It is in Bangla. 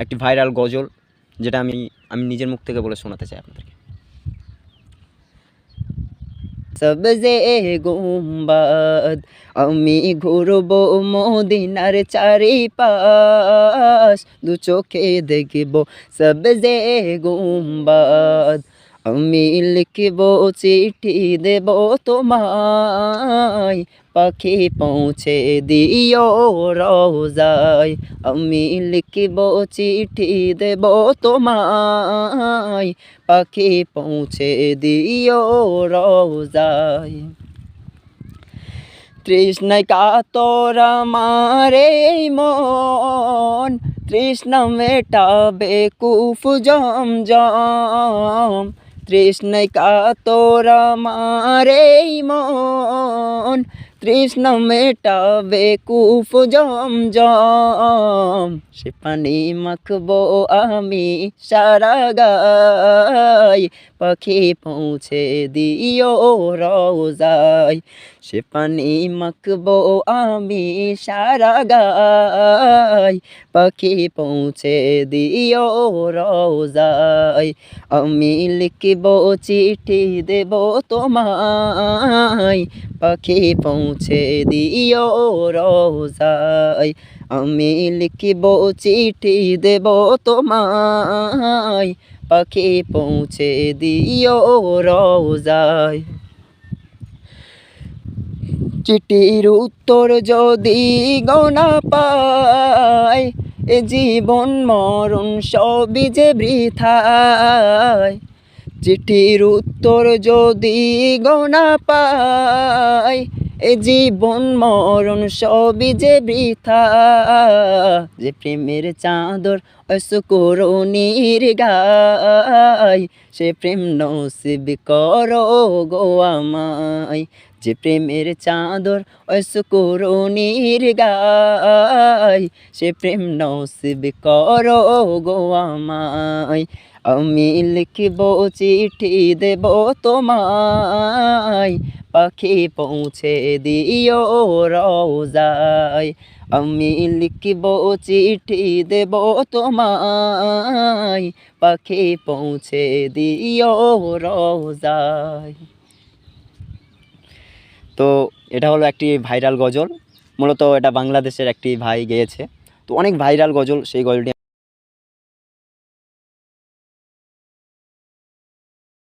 একটি ভাইরাল গজল, যেটা আমি নিজের মুখ থেকে বলে শোনাতে চাই আপনাদেরকে। সবজে গুম্বাদ আমি ঘুরব মদিনার চারিপাশ, দু চোখে দেখব সবজে গুম্বাদ। আমি লিখব চিঠি দেব তোমায়, পাখি পৌঁছে দিও রওজায়। আমি লিখব চিঠি দেব তোমায়, পাখি পৌঁছে দিও রওজায়। তৃষ্ণায় কাতর আমার এই মন, তৃষ্ণা মেটাবে কুফ জমজম। তৃষ্ণায় কাতর আমার এই মন, তৃষ্ণা মেটাবে কুফ জমজম। সে পানি মাখবো আমি সারা গায়, পাখি পৌঁছে দিও রওজায়। সে পানি মাখবো আমি সারা গায়, পাখি পৌঁছে দিও রওজায়। আমি লিখব চিঠি দেব তোমায়, পাখি পৌঁছে দিও রওজায়। আমি লিখব চিঠি দেব তোমায়, পাখি পৌঁছে দিও রওজায়। চিঠির উত্তর যদি গোনা পায়, এ জীবন মরণ সবই যে বৃথায়। চিঠির উত্তর যদি গোনা পায়, এ জীবন মরণ সবই যে বৃথা। যে প্রেমের চাদর অসকরণীর গায়, সে প্রেম নসিব করো গো আমায়। যে প্রেমের চাদর অসকরণীর গায়, সে প্রেম নসিব করো গো আমায়। আমি লিখব চিঠি দেব তোমায়, পাখি পৌঁছে দিও রওজায়। আমি লিখব চিঠি দেব তোমায়, পাখি পৌঁছে দিও রওজায়। তো এটা হলো একটি ভাইরাল গজল, মূলত এটা বাংলাদেশের একটি ভাই গেয়েছে। তো অনেক ভাইরাল গজল, সেই গজলটি